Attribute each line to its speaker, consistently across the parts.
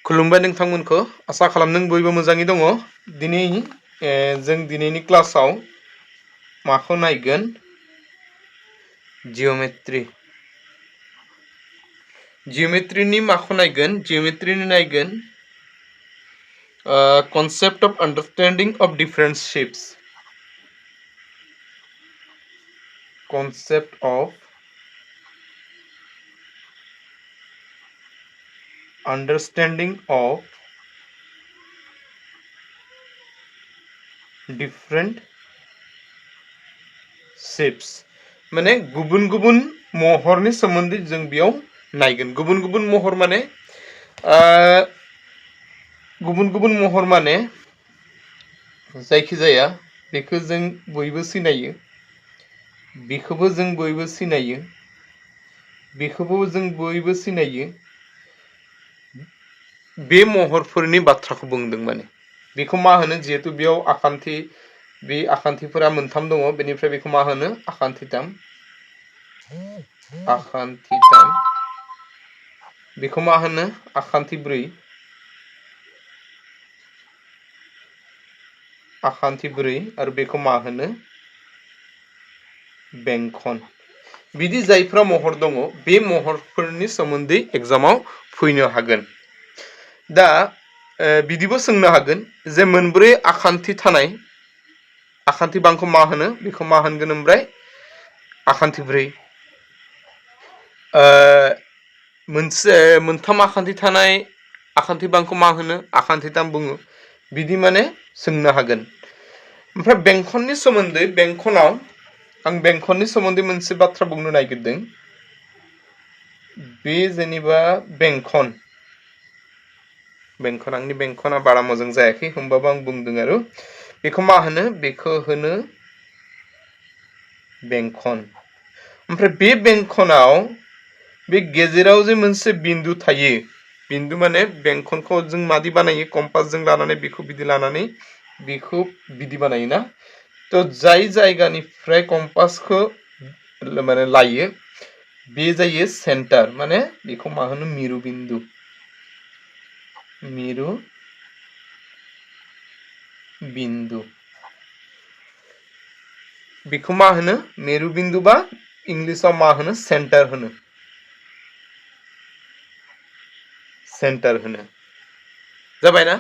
Speaker 1: खुलुमबाय नोंथांमोनखौ आसा खालामदों बयबो मोजाङै दङ। दिनै जों दिनैनि क्लासाव माखौ नायगोन? जिअमेट्रिनि माखौ नायगोन? जिअमेट्रिनि नायगोन concept of understanding of different shapes. Concept of understanding of different shapes माने गुबुन गुबुन महरनि सोमोन्दै जों बेयाव नायगोन। गुबुन गुबुन महर माने जायखिजाया बेखौ जों बयबो सिनायो, बेखौबो जों बयबो सिनायो, बेखौबो जों बयबो सिनायो। बे महरफोरनि बाथ्राखौ बुंदों माने बेखौ मा होनो? जिहेतु बेयाव आखान्थि, बे आखान्थिफोरा मोनथाम दङ, बेनिफ्राय बेखौ मा होनो? आखान्थिथाम। बेखौ मा होनो? आखान्थिब्रै। आरो बेखौ मा होनो? बेंखन। बिदि जायफ्रा महर दङ बे महरफोरनि सोमोन्दै एग्जामाव फैनो हागोन। दा बिदिबो सोंनो हागोन जे मोनब्रै आखान्थि थानाय आखान्थि बांखौ मा होनो? बेखौ मा होनगोन ओमफ्राय? आखान्थिब्रै। मोनथाम आखान्थि थानाय आखान्थि बांखौ मा होनो? आखान्थिथाम बुङो। बिदि माने सोंनो हागोन। ओमफ्राय बेंखननि सोमोन्दै, आं बेंखननि सोमोन्दै मोनसे बाथ्रा बुंनो नागिरदों। बे जेनेबा बेंखन, आंनि बेंखना बारा मोजां जायाखै, होमबाबो आं बुंदों आरो बेखौ मा होनो? बेखौ होनो बेंखन। ओमफ्राय बे बेंखनाव बे गेजेराव जे मोनसे बिन्दु थायो, बिन्दु माने बेंखनखौ जों मादि बानायो? कम्पासजों लानानै बेखौ बिदि लानानै बेखौ बिदि बानायोना? तो जाय जायगानिफ्राय कम्पासखौ माने लायो बे जायो सेन्टार, माने बेखौ मा होनो? मिरु बिन्दु। बेखौ मा होनो? मेरु बिन्दु, बा इंलिसाव मा होनो? सेन्टार होनो। जाबायना?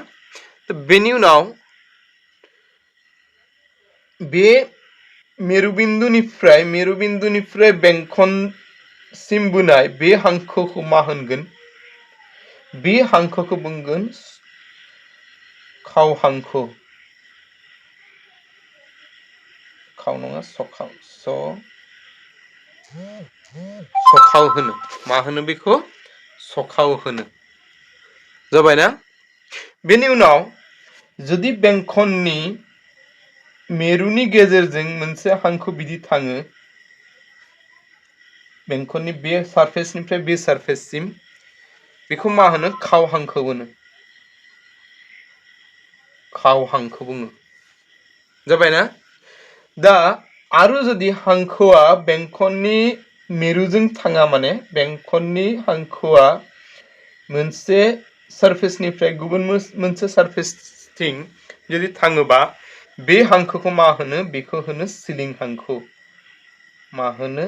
Speaker 1: तो बेनि उनाव बे मेरु बिन्दुनिफ्राय बेंखनसिम बोनाय बे हांखोखौ मा होनगोन? बे हांखोखौ बुंगोन खाव हांखो। खाव नङा, सखाव। सखाव होनो। मा होनो बेखौ? सखाव होनो। जाबायना? बेनि उनाव जुदि बेंखननि मेरुनि गेजेरजों मोनसे हांखो बिदि थाङो, बेंखननि बे सारफेसनिफ्राय बे सारफेससिम, बेखौ मा होनो? खाव हांखो होनो। खाव हांखो बुङो। जाबायना? दा आरो जुदि हांखोआ बेंखननि मेरुजों थाङा, माने बेंखननि हांखोआ मोनसे सारफेसनिफ्राय गुबुन मोनसे सारफेसथिं जुदि थाङोबा, बे हांखोखौ मा होनो? बेखौ होनो सिलिं हांखो। मा होनो?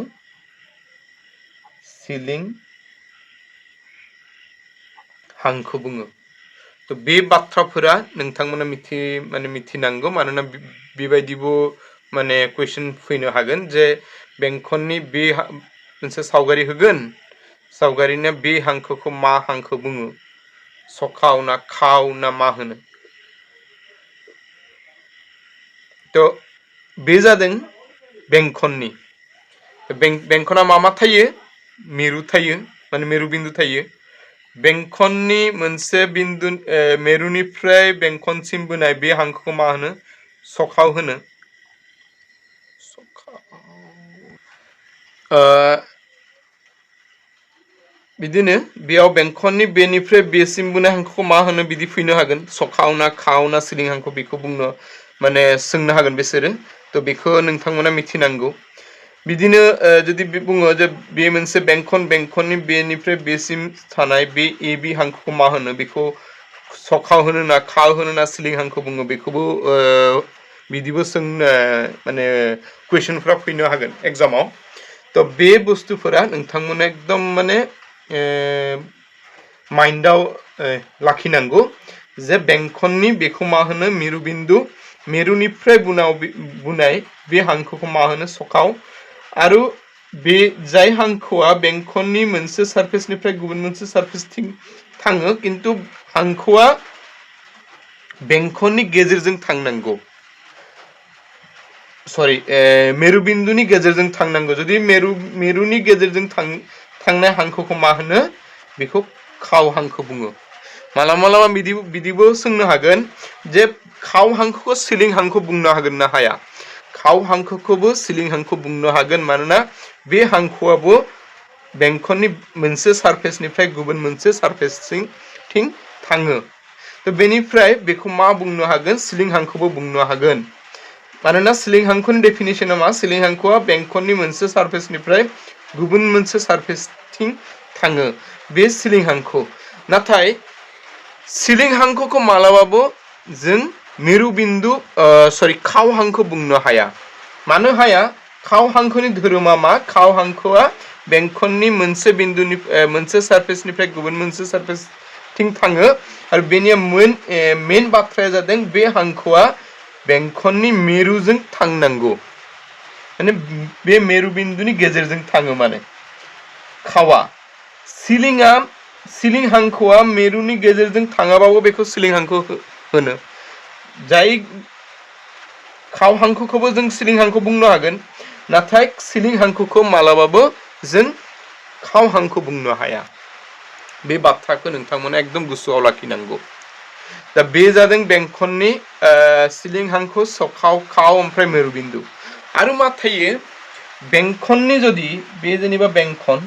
Speaker 1: सिलिं हांखो बुङो। तो बे बाथ्राफोरा नोंथांमोना मिथिनांगौ, मानोना बेबायदिबो माने कुइसन फैनो हागोन जे बेंखननि बे मोनसे सावगारि होगोन, सावगारिनि बे हांखोखौ मा हांखो बुङो? सखाव ना खाव ना मा होनो? तो बे जादों बेंखननि। बेंखना मा थायो? मेरु थायो, माने मेरु बिन्दु थायो। बेंखननि मोनसे बिन्दु, मेरुनिफ्राय बेंखनसिम बोनाय बे हांखोखौ मा होनो? सखाव होनो। बिदिनो बेयाव बेंखननि बेनिफ्राय बेसिम बोनाय हांखोखौ मा होनो? बिदि फैनो हागोन। सखाव ना खाव ना सिलिं हांखो, बेखौ बुंनो माने सोंनो हागोन बिसोरो। तो बेखौ नोंथांमोना मिथिनांगौ। बिदिनो जुदि बुङो जे बे मोनसे बेंखननि बेनिफ्राय बेसिम थानाय बे ए बि हांखोखौ मा होनो बेखौ सखाव होनो ना खाव होनो ना सिलिं हांखो बुङो बेखौबो बिदिबो सोंनो माने कुइसनफ्रा फैनो हागोन एग्जामाव तो बे बुस्थुफोरा नोंथांमोना एकदम माने माइन्डआव लाखिनांगौ जे बेंखननि बेखौ मा होनो मिरु बिन्दु मेरुनिफ्राय बुनाय बे हांखोखौ मा होनो सखाव आरो बे जाय हांखोआ बेंखननि मोनसे सारफेसनिफ्राय गुबुन मोनसे सारफेसथिं थाङो किन्तु हांखोआ बेंखननि गेजेरजों थांनांगौ सरि मेरुबिन्दुनि गेजेरजों थांनांगौ जुदि मेरुनि गेजेरजों थांनाय हांखोखौ मा होनो बेखौ खाव हांखो बुङो मालाबा बिदिबो सोंनो हागोन जे खाव हांखोखौ सिलिं हांखो बुंनो हागोन ना हाया खाव हांखोखौबो सिलिं हांखो बुंनो हागोन मानोना बे हांखोआबो बेंखननि मोनसे सारफेसनिफ्राय गुबुन मोनसे सारफेसथिं थाङो तो बेनिफ्राय बेखौ मा बुंनो हागोन सिलिं हांखोबो बुंनो हागोन मानोना सिलिं हांखोनि डेफिनेशना मा सिलिं हांखोआ बेंखननि मोनसे सारफेसनिफ्राय गुबुन मोनसे सारफेसथिं थाङो बे सिलिं हांखो नाथाय सिलिं हांखोखौ मालाबाबो जों मिरु बिन्दु खाव हांखो बुंनो हाया मानो हाया खाव हांखोनि धोरोमा मा खाव हांखोआ बेंखननि मोनसे बिन्दुनि मोनसे सारफेसनिफ्राय गुबुन मोनसे सारफेसथिं थाङो आरो बेनि मेन बाथ्राया जादों बे हांखोआ बेंखननि मेरुजों थांनांगौ माने बे मेरु बिन्दुनि गेजेरजों थाङो माने खावा सिलिं हांखोआ मेरुनि गेजेरजों थाङाबाबो बेखौ सिलिं हांखो होनो जाय खाव हांखोखौबो जों सिलिं हांखो बुंनो हागोन नाथाय सिलिं हांखोखौ मालाबाबो जों खाव हांखो बुंनो हाया बे बाथ्राखौ नोंथांमोना एकदम गोसोआव लाखिनांगौ दा बे जादों बेंखननि सिलिं हांखो सखाव खाव ओमफ्राय मेरुबिन्दु आरो मा थायो बेंखननि जुदि बे जेनेबा बेंखन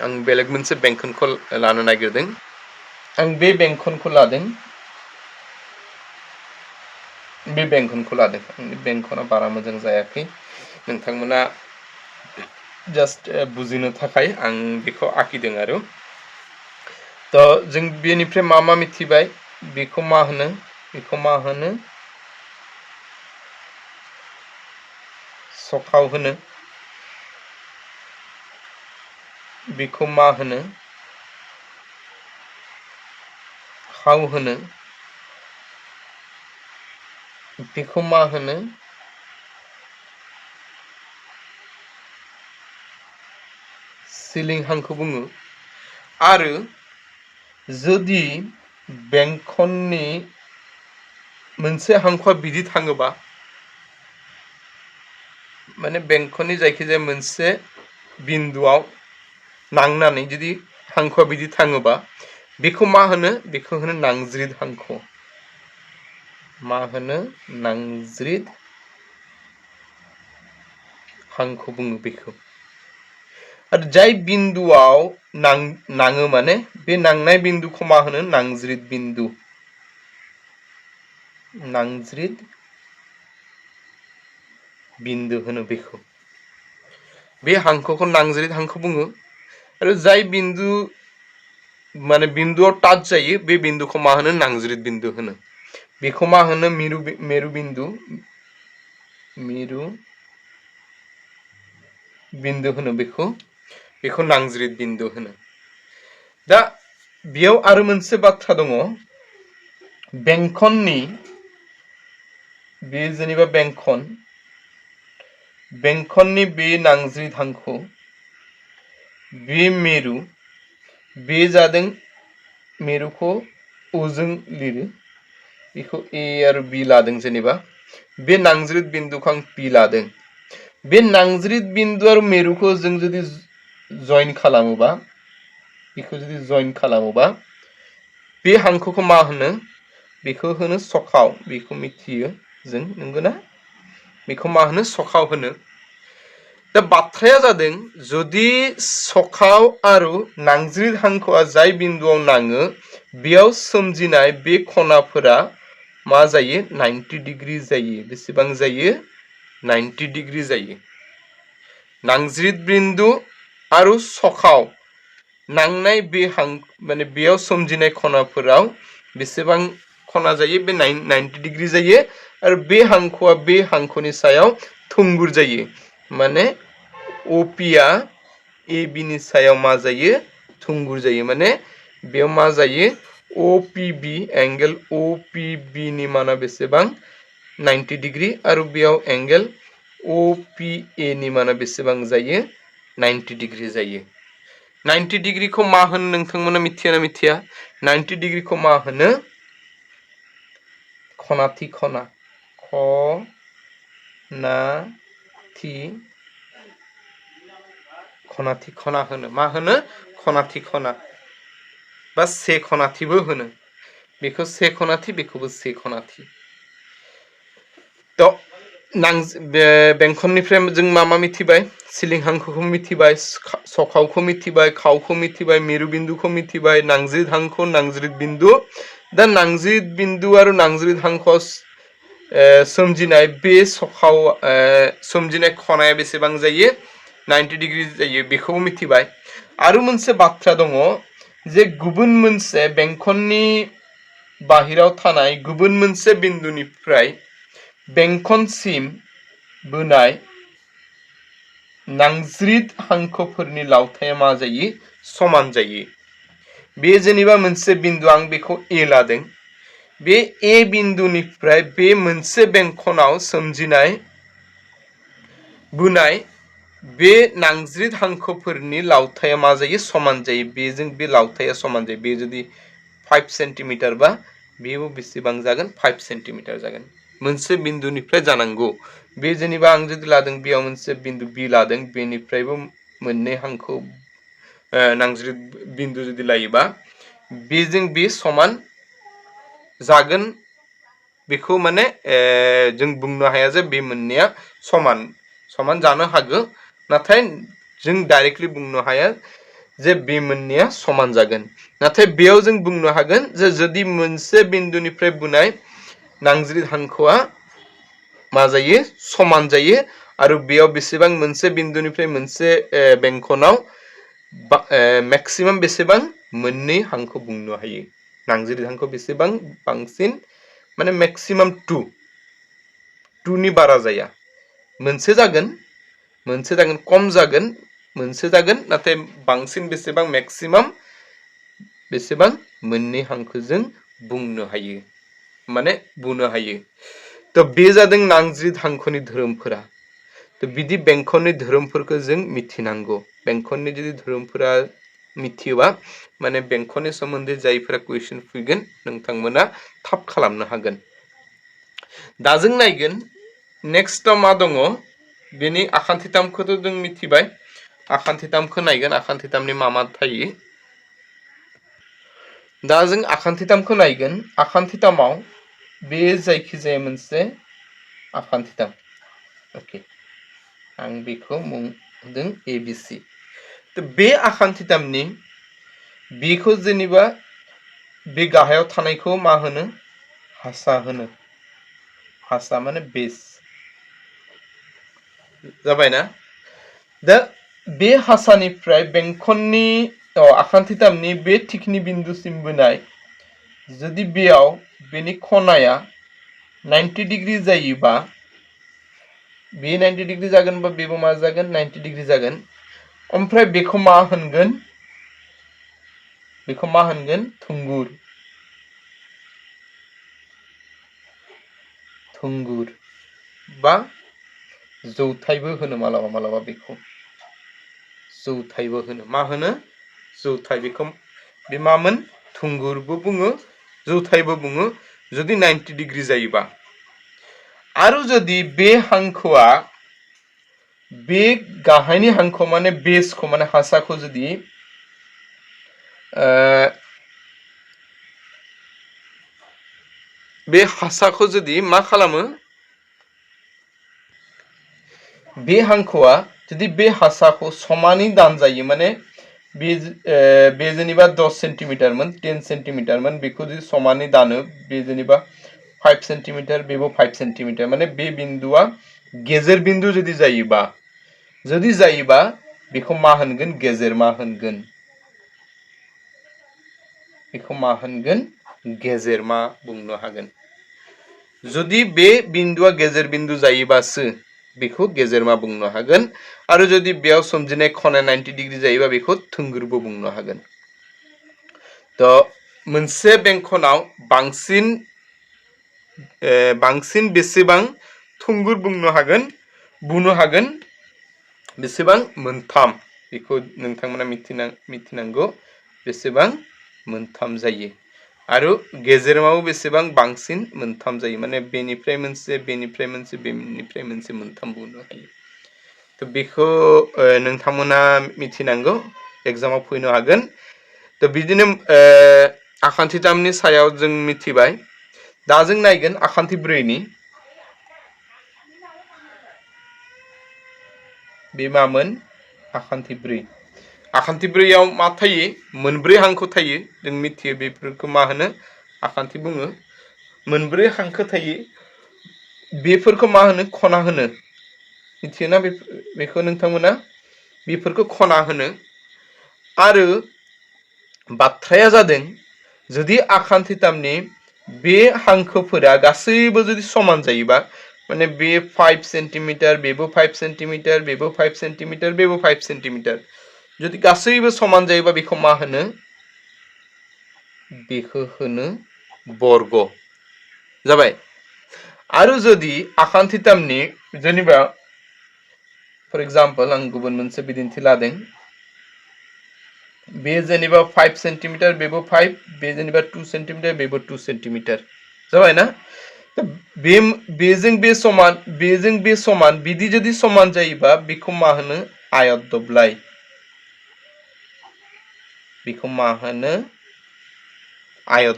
Speaker 1: आं बेलेग मोनसे बेंखनखौ लानो नागिरदों आं बे बेंखनखौ लादों बे बेंखनखौ लादों आंनि बेंखना बारा मोजां जायाखै नोंथांमोना जास्ट बुजिनो थाखाय आं बेखौ आखिदों आरो तो जों बेनिफ्राय मा मिथिबाय बेखौ मा होनो सखाव होनो बेखौ मा होनो खाव होनो बेखौ मा होनो सिलिं हांखो बुङो आरो जुदि बेंखननि मोनसे हांखोआ बिदि थाङोबा माने बेंखननि जायखिजाया मोनसे बिन्दुआव नांनानै जुदि हांखोआ बिदि थाङोबा बेखौ मा होनो नांज्रिद हांखो मा होनो नांज्रिद हांखो बुङो बेखौ आरो जाय बिन्दुआव नाङो माने बे नांनाय बिन्दुखौ मा होनो नांज्रिद बिन्दु होनो बेखौ बे हांखोखौ नांज्रिद हांखो बुङो आरो जाय बिन्दु माने बिन्दुआव टाच जायो बे बिन्दुखौ मा होनो नांज्रिद बिन्दु होनो बेखौ मा होनो मेरु बिन्दु होनो बेखौ नांज्रिद बिन्दु होनो दा बेयाव आरो मोनसे बाथ्रा दङ बेंखननि बे जेनेबा बेंखननि बे नांज्रिद हांखो बे मेरु बे जादों मेरुखौ ओजों लिरो बेखौ ए आरो बि लादों जेनेबा बे नांज्रिद बिन्दुखौ आं पि लादों बे नांज्रिद बिन्दु आरो मेरुखौ जों जुदि जइन खालामोबा बे हांखोखौ मा होनो बेखौ होनो सखाव बेखौ मिथियो जों नंगौना बेखौ मा होनो सखाव होनो दा बाथ्राया जादों जुदि सखाव आरो नांज्रिद हांखोआ जाय बिन्दुआव नाङो बेयाव सोमजिनाय बे खनाफोरा मा जायो 90 डिग्री जायो बेसेबां जायो 90 डिग्री जायो नांज्रिद बिन्दु आरो सखाव नांनाय बे माने बेयाव सोमजिनाय खनाफोराव बेसेबां खना जायो बे 90 डिग्री जायो आरो बे हांखोआ बे हांखोनि सायाव थुंगुर जायो माने ओपी आ एबी नि सायाव मा जायो थुंगुर जायो माने बेयाव मा जायो ओपीबी एंगल ओपीबी नि माना बेसेबां 90 डिग्री आरो बेयाव एंगल ओपीए नि माना बेसेबां जायो 90 डिग्री जायो 90 डिग्री को मा होनो नोंथांमोना मिथिया ना मिथिया 90 डिग्री को मा होनो खनाथि खना खनाथि खना होनो मा होनो खनाथि खना बा से खनाथिबो होनो बेखौ से खनाथि बेखौबो से खनाथि तो बेंखननिफ्राय जों मा मा मिथिबाय सिलिं हांखोखौ मिथिबाय सखावखौ मिथिबाय खावखौ मिथिबाय मिरु बिन्दुखौ मिथिबाय नांज्रिद हांखो नांज्रिद बिन्दु दा नांज्रिद बिन्दु आरो नांज्रिद हांखो सोमजिनाय बे सखाव सोमजिनाय खनाया बेसेबां जायो 90 डिग्री जायो बेखौ मिथिबाय आरो मोनसे बाथ्रा दङ जे गुबुन मोनसे बेंखननि बाहिराव थानाय गुबुन मोनसे बिन्दुनिफ्राय बेंखनसिम बोनाय नांज्रिद हांखोफोरनि लावथाया मा जायो समान जायो बे जेनेबा मोनसे बिन्दु आं बेखौ ए लादों बे ए बिन्दुनिफ्राय बे मोनसे बेंखनाव सोमजिनाय बोनाय बे नांज्रिद हांखोफोरनि लावथाया मा जायो समान जायो बेजों बे लावथाया समान जायो बे जुदि 5 सेन्टिमिटार बा बेबो बेसेबां जागोन 5 सेन्टिमिटार जागोन मोनसे बिन्दुनिफ्राय जानांगौ बे जेनेबा आं जुदि लादों बेयाव मोनसे बिन्दु बी लादों बेनिफ्रायबो मोननै हांखो नांज्रिद बिन्दु जुदि लायोबा बेजों बे समान जागोन बेखौ माने जों बुंनो हाया जे बे मोननैया समान जानो हागौ नाथाय जों डाइरेक्टलि बुंनो हाया जे बे मोननैया समान जागोन नाथाय बेयाव जों बुंनो हागोन जे जुदि मोनसे बिन्दुनिफ्राय बुनाय नांज्रिद हांखोआ मा जायो समान जायो आरो बेयाव बेसेबां मोनसे बिन्दुनिफ्राय मोनसे बेंखनाव मैक्सिमाम बेसेबां मोननै हांखो बुंनो हायो नांज्रिद हांखो बेसेबां बांसिन माने मैक्सिमाम 2 नि बारा जाया मोनसे जागोन खम जागोन मोनसे जागोन नाथाय बांसिन बेसेबां मैक्सिमाम बेसेबां मोननै हांखोजों बुंनो हायो माने बुंनो हायो तो बे जादों नांज्रिद हांखोनि धोरोमफोरा तो बिदि बेंखननि धोरोमफोरखौ जों मिथिनांगौ बेंखननि जुदि धोरोमफोरा मिथियोबा माने बेंखननि सोमोन्दै जायफोरा कुइसन फैगोन नोंथांमोना थाब खालामनो हागोन दा जों नायगोन नेक्स्टआव मा दङ बेनि आखान्थिथामखौथ' जों मिथिबाय आखान्थिथामखौ नायगोन आखान्थिथामनि मा थायो दा जों आखान्थिथामखौ नायगोन आखान्थिथामाव बे जायखिजाया मोनसे आखान्थिथाम ओके आं बेखौ मुं होदों एबिसि तो बे आखान्थिथामनि बेखौ जेनेबा बे गाहायाव थानायखौ मा होनो हासा होनो हासा माने बेस जाबाय ना दा बे हासानिफ्राय बेंखननि आखान्थिथामनि बे थिखनि बिन्दुसिम बोनाय जुदि बेयाव बेनि खनाया 90 डिग्री जायोबा बे 90 डिग्री जागोन बा बेबो मा जागोन 90 डिग्री जागोन ओमफ्राय बेखौ मा होनगोन थुंगुर बा जौथाइबो होनो मालाबा मालाबा बेखौ जौथाइबो होनो मा होनो जौथाइ बेखौ बे मामोन थुंगुरबो बुङो जौथाइबो बुङो जुदि 90 डिग्री जायोबा आरो जुदि बे हांखोआ बे गाहायनि हांखो माने बेसखौ माने हासाखौ जुदि बे हासाखौ जुदि मा खालामो बे हांखोआ जुदि बे हासाखौ समानै दानजायो माने बे जेनेबा 10 सेन्टिमिटारमोन 10 सेन्टिमिटारमोन बेखौ जुदि समानै दानो बे जेनेबा 5 सेन्टिमिटार बेबो 5 सेन्टिमिटार माने बे बिन्दुआ गेजेर बिन्दु जुदि जायोबा बेखौ मा होनगोन गेजेरमा होनगोन बेखौ मा होनगोन गेजेरमा बुंनो हागोन जुदि बे बिन्दुआ गेजेर बिन्दु जायोबासो बेखौ गेजेरमा बुंनो हागोन आरो जुदि बेयाव सोमजिनाय खना 90 डिग्री जायोबा बेखौ थोंगोरबो बुंनो हागोन तो मोनसे बेंखनाव बांसिन बेसेबां थुंगुर बुंनो हागोन बेसेबां मोनथाम बेखौ नोंथांमोना मिथिनांगौ बेसेबां मोनथाम जायो आरो गेजेराव बेसेबां बांसिन मोनथाम जायो माने बेनिफ्राय मोनसे मोनथाम बुंनो हायो तो बेखौ नोंथांमोना मिथिनांगौ एग्जामाव फैनो हागोन तो बिदिनो आखान्थिथामनि सायाव जों मिथिबाय दा जों नायगोन आखान्थि ब्रैनि बे मामोन आखान्थि ब्रैयाव मा थायो मोनब्रै हांखो थायो जों मिथियो बेफोरखौ मा होनो आखान्थि बुङो मोनब्रै हांखो थायो बेफोरखौ मा होनो खना होनो मिथियोना बेखौ नोंथांमोना बेफोरखौ खना होनो आरो बाथ्राया जादों जुदि आखान्थिथामनि बे हांखोफोरा गासैबो जुदि समान जायोबा माने बे 5 सेन्टिमिटार बेबो 5 सेन्टिमिटार बेबो 5 सेन्टिमिटार बेबो 5 सेन्टिमिटार जुदि गासैबो समान जायोबा बेखौ मा होनो बर्ग जाबाय आरो जुदि आखान्थिथामनि जेनेबा फर एग्जांपल आं गुबुन मोनसे बिदिन्थि लादों बे जेनेबा 5 सेन्टिमिटार बेबो 5 बे जेनेबा 2 सेन्टिमिटार बेबो 2 सेन्टिमिटार जाबाय ना बेजों बे समान बिदि जुदि समान जायोबा बेखौ मा होनो आयत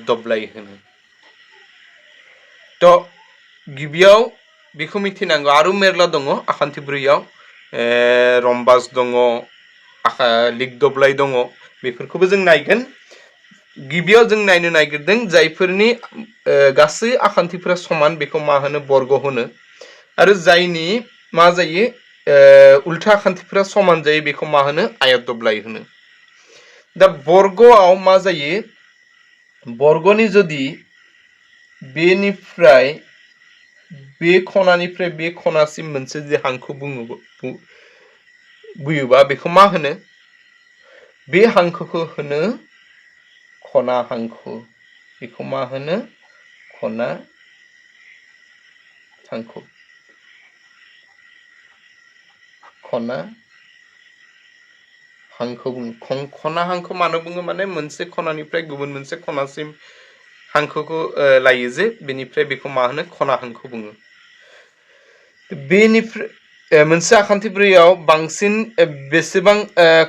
Speaker 1: दब्लाय होनो तो गिबियाव बेखौ मिथिनांगौ आरो मेरला दङ आखान्थि ब्रैयाव रम्बास दङ लिग दब्लाय दङ बेफोरखौबो जों नायगोन गिबियाव जों नायनो नागिरदों जायफोरनि गासै आखान्थिफोरा समान बेखौ मा होनो बर्ग होनो आरो जायनि मा जायो उल्था आखान्थिफोरा समान जायो बेखौ मा होनो आयत दब्लाय होनो दा बर्गआव मा जायो बर्गनि जुदि बेनिफ्राय बे खनानिफ्राय बे खनासिम मोनसे जे हांखो बुयोबा बेखौ मा होनो बे हांखोखौ होनो खना हांखो बेखौ मा होनो खना हांखो खना हांखो मानो बुङो माने मोनसे खनानिफ्राय गुबुन मोनसे खनासिम हांखोखौ लायो जे बेनिफ्राय बेखौ मा होनो खना हांखो बुङो बेनिफ्राय मोनसे आखान्थि ब्रैयाव बांसिन बेसेबां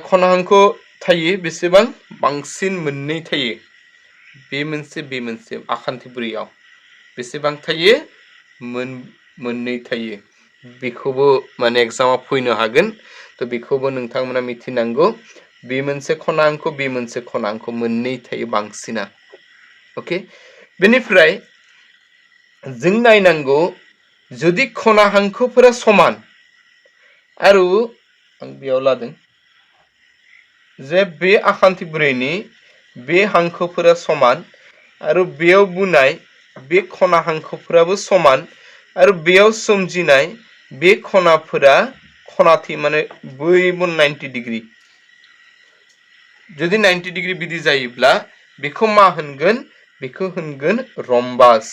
Speaker 1: खना हांखो थायो बेसेबां बांसिन मोननै थायो बे मोनसे आखान्थि ब्रैयाव बेसेबां थायो मोननै थायो बेखौबो माने एग्जामाव फैनो हागोन तो बेखौबो नोंथांमोना मिथिनांगौ बे मोनसे खना हांखो बे मोनसे खना हांखो मोननै थायो बांसिना ओके बेनिफ्राय जों नायनांगौ जुदि खना हांखोफोरा समान आरो आं बेयाव लादों जे बे आखान्थि ब्रैनि बे हांखोफोरा समान आरो बेयाव बुनाय बे खना हांखोफोराबो समान आरो बेयाव सोमजिनाय बे खनाफोरा खनाथि माने बयबो 90 डिग्री जुदि 90 डिग्री बिदि जायोब्ला बेखौ मा होनगोन बेखौ होनगोन रम्बास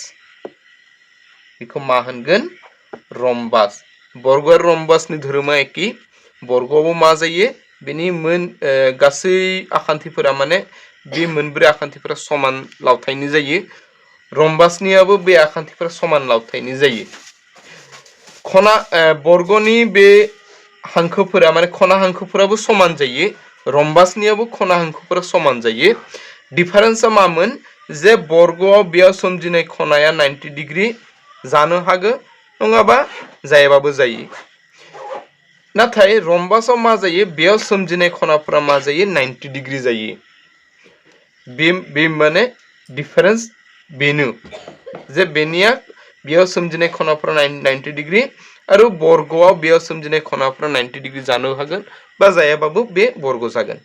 Speaker 1: बेखौ मा होनगोन रम्बास बर्ग आरो रम्बासनि धोरोमा एखे बर्गआवबो मा जायो बेनि गासै आखान्थिफोरा माने बे मोनब्रै आखान्थिफोरा समान लावथायनि जायो रम्बासनियाबो बे आखान्थिफोरा समान लावथायनि जायो खना बर्गनि बे हांखोफोरा माने खना हांखोफोराबो समान जायो रम्बासनियाबो खना हांखोफोरा समान जायो डिफारेन्सआ मामोन जे बर्गआव बेयाव सोमजिनाय खनाया 90 डिग्री जानो हागौ नङाबा जायाबाबो जायो नाथाय रम्बासआव मा जायो बेयाव सोमजिनाय खनाफोरा मा जायो 90 डिग्री जायो बे माने डिफारेन्स बेनो जे बेनिया बेयाव सोमजिनाय खनाफोरा 90 डिग्री आरो बर्गआव बेयाव सोमजिनाय खनाफोरा 90 डिग्री जानो हागोन बा जायाबाबो बे बर्ग जागोन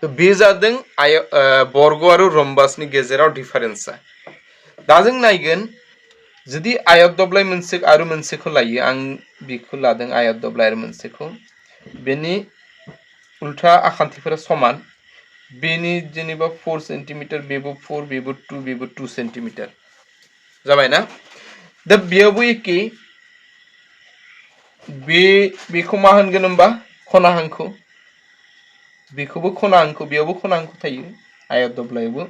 Speaker 1: तो बे जादों बर्ग आरो रम्बासनि गेजेराव डिफारेन्सआ दा जों नायगोन जुदि आयत दब्लाय मोनसे आरो मोनसेखौ लायो आं बेखौ लादों आयत दब्लाय आरो मोनसेखौ बेनि उल्था आखान्थिफोरा समान बेनि जेनेबा 4 सेन्टिमिटार बेबो 4 बेबो 2 बेबो 2 सेन्टिमिटार जाबाय ना दा बेयावबो एखे बेखौ मा होनगोन होनबा खना हांखो बेखौबो खना हांखो बेयावबो खना हांखो थायो आयत दब्लायावबो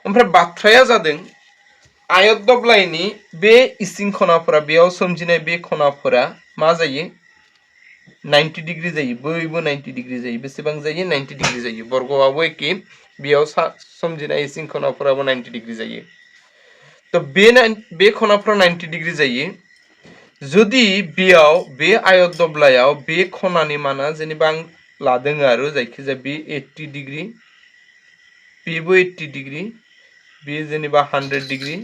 Speaker 1: ओमफ्राय बाथ्राया जादों आयत दब्लायनि बे इसिं खनाफोरा बेयाव सोमजिनाय बे खनाफोरा मा जायो 90 डिग्री जायो बयबो 90 डिग्री जायो बेसेबां जायो 90 डिग्री जायो बर्गआवबो एखे बेयाव सोमजिनाय इसिं खनाफोराबो 90 डिग्री जायो तो बे खनाफोरा 90 डिग्री जायो जुदि बेयाव बे आयत दब्लायाव बे खनानि माना जेनेबा आं लादों आरो जायखिजाया बे 80 डिग्री बेबो 80 डिग्री बे जेनेबा 100 डिग्री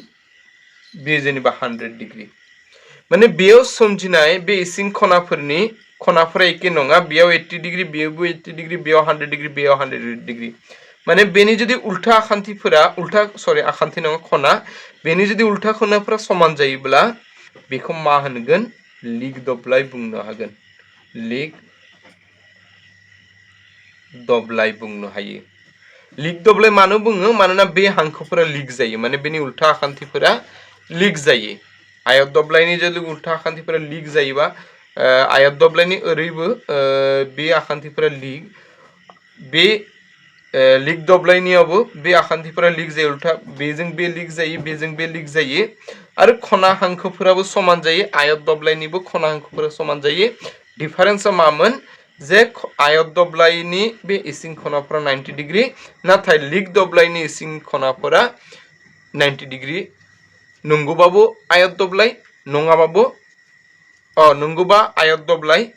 Speaker 1: बे जेनेबा 100 डिग्री माने बेयाव सोमजिनाय बे इसिं खनाफोरा एखे नङा बेयाव 80 डिग्री बेयावबो 80 डिग्री बेयाव 100 डिग्री बेयाव 100 डिग्री माने बेनि जुदि उल्था आखान्थि नङा खना बेनि जुदि उल्था खनाफोरा समान जायोब्ला बेखौ मा होनगोन लिग दब्लाय बुंनो हागोन लिग दब्लाय बुंनो हायो लिग दब्लाय मानो बुङो मानोना बे हांखोफोरा लिग जायो माने बेनि उल्था आखान्थिफोरा लिग जायो आयत दब्लायनि जुदि उल्था आखान्थिफोरा लिग जायोबा आयत दब्लायनि ओरैबो बे आखान्थिफोरा लिग बे लिग दब्लायनियावबो बे आखान्थिफोरा लिग जायो उल्था बेजों बे लिग जायो बेजों बे लिग जायो आरो खना हांखोफोराबो समान जायो आयत दब्लायनिबो खना हांखोफोरा समान जायो डिफारेन्सआ मामोन जे आयत दब्लायनि बे इसिं खनाफोरा 90 डिग्री नाथाय लिग दब्लायनि इसिं खनाफोरा 90 डिग्री नंगौबाबो आयत दब्लाय नङाबाबो नंगौबा आयत दब्लाय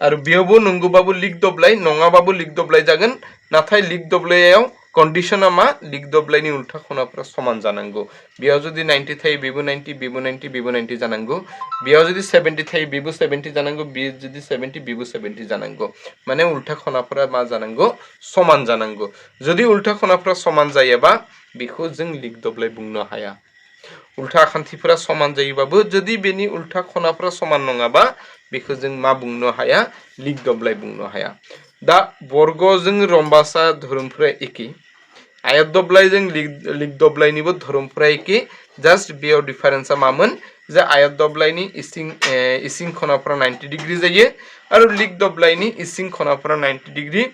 Speaker 1: आरो बेयावबो नंगौबाबो लिग दब्लाय नङाबाबो लिग दब्लाय जागोन नाथाय लिग दब्लायाव कन्डिशना मा लिग दब्लायनि उल्था खनाफोरा समान जानांगौ बेयाव जुदि 90 थायो बेबो 90 बेबो 90 बेबो 90 जानांगौ बेयाव जुदि 70 थायो बेबो 70 जानांगौ बे जुदि 70 बेबो 70 जानांगौ माने उल्था खनाफोरा मा जानांगौ समान जानांगौ जुदि उल्था खनाफोरा समान जायाबा बेखौ जों लिग दब्लाय बुंनो हाया उल्था आखान्थिफोरा समान जायोबाबो जुदि बेनि उल्था खनाफोरा समान नङाबा बेखौ जों मा बुंनो हाया लिग दब्लाय बुंनो हाया दा बर्गजों रम्बासा धोरोमफोरा एखे आयत दब्लायजों लिग दब्लायनिबो धोरोमफोरा एखे जास्ट बेयाव डिफारेन्सआ मामोन जे आयत दब्लायनि इसिं खनाफोरा 90 डिग्री जायो आरो लिग दब्लायनि इसिं खनाफोरा 90 डिग्री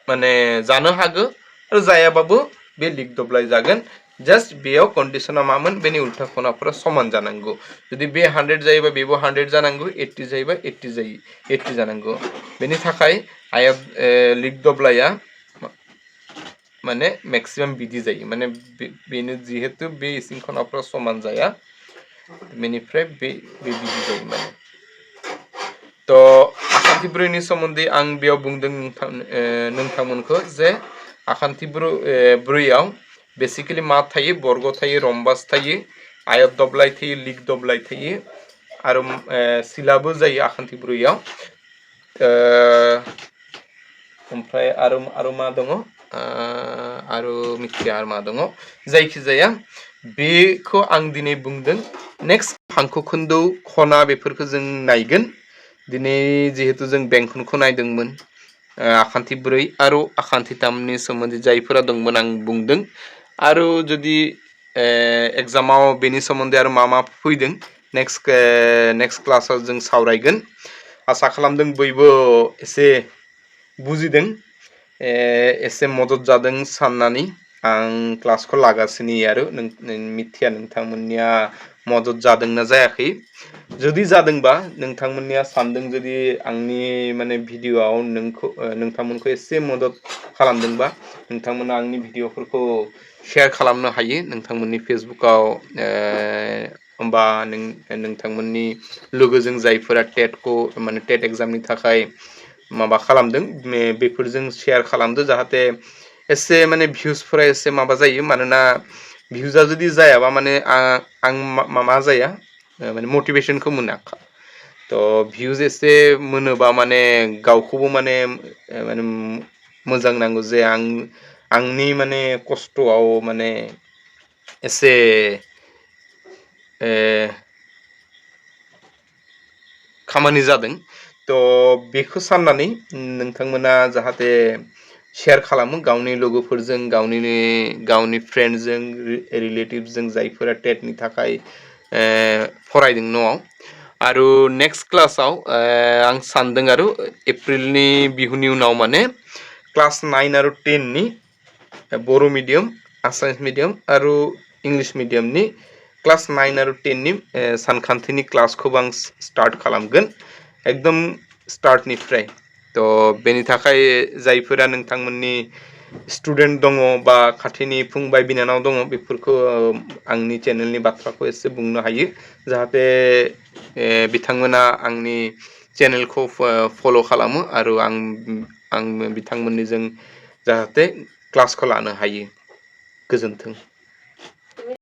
Speaker 1: माने जानो हागौ आरो जायाबाबो बे लिग दब्लाय जागोन जास्ट बेयाव कन्डिशना मामोन बेनि उल्था खनाफोरा समान जानांगौ जुदि बे 100 जायोबा बेबो 100 जानांगौ 80 जायोबा 80 जानांगौ बेनि थाखाय आयत लिग दब्लाया माने मैक्सिमाम बिदि जायो माने बेनो जिहेतु बे इसिं खनाफोरा समान जाया बेनिफ्राय बे बिदि जायो माने तो आखान्थि ब्रैनि सोमोन्दै आं बेयाव बुंदों नोंथांमोनखौ जे आखान्थि ब्रैयाव बेसिकलि मा थायो बर्ग थायो रम्बास थायो आयत दब्लाय थायो लिग दब्लाय थायो आरो सिलाबो जायो आखान्थि ब्रैयाव ओमफ्राय आरो मा दङ आरो मिथिया आरो मा दङ जायखिजाया बेखौ आं दिनै बुंदों नेक्स्ट हांखो खोन्दो खना बेफोरखौ जों नायगोन दिनै जिहेतु जों बेंखनखौ नायदोंमोन आखान्थि ब्रै आरो आखान्थि थामनि सोमोन्दै जायफोरा दंमोन आं बुंदों आरो जुदि एग्जामाव बेनि सोमोन्दै आरो मा फैदों नेक्स्ट क्लासाव जों सावरायगोन आसा खालामदों बयबो एसे बुजिदों एसे मदद जादों साननानै आं क्लासखौ लागासिनो आरो मिथिया नोंथांमोननिया मदद जादोंना जायाखै जुदि जादोंबा नोंथांमोननिया सानदों जुदि आंनि माने भिडिअआव नोंथांमोनखौ एसे मदद खालामदोंबा नोंथांमोना आंनि भिडिअफोरखौ शेयार खालामनो हायो नोंथांमोननि फेसबुकाव होमबा नोंथांमोननि लोगोजों जायफोरा टेट एग्जामनि थाखाय माबा खालामदों बेफोरजों शेयार खालामदो जाहाथे एसे माने भिउसफोरा एसे माबा जायो मानोना भिउजा जुदि जायाबा माने आं मा जाया माने मटिभेशनखौ मोना तो भिउज एसे मोनोबा माने गावखौबो माने माने मोजां नांगौ जे आंनि माने खस्थ'आव माने एसे खामानि जादों तो बेखौ साननानै नोंथांमोना जाहाथे शेयार खालामो गावनि लोगोफोरजों गावनि फ्रेन्डजों रिलेटिभजों जायफोरा टेटनि थाखाय फरायदों न'आव आरो नेक्स्ट क्लासाव आं सानदों आरो एप्रिलनि बिहुनि उनाव माने क्लास 9 आरो 10 नि बर' मिडियाम आसामिस मिडियाम आरो इंलिश मिडियामनि क्लास 9 आरो 10 नि सानखान्थिनि क्लासखौबो आं स्टार्ट खालामगोन एकदम स्टार्टनिफ्राय तो बेनि थाखाय जायफोरा नोंथांमोननि स्टुडेन्ट दङ बा खाथिनि फंबाय बिनानाव दङ बेफोरखौ आंनि चेनेलनि बाथ्राखौ एसे बुंनो हायो जाहाथे बिथांमोना आंनि चेनेलखौ फल' खालामो आरो आं बिथांमोननिजों जाहाथे क्लासखौ लानो हायो गोजोन्थों।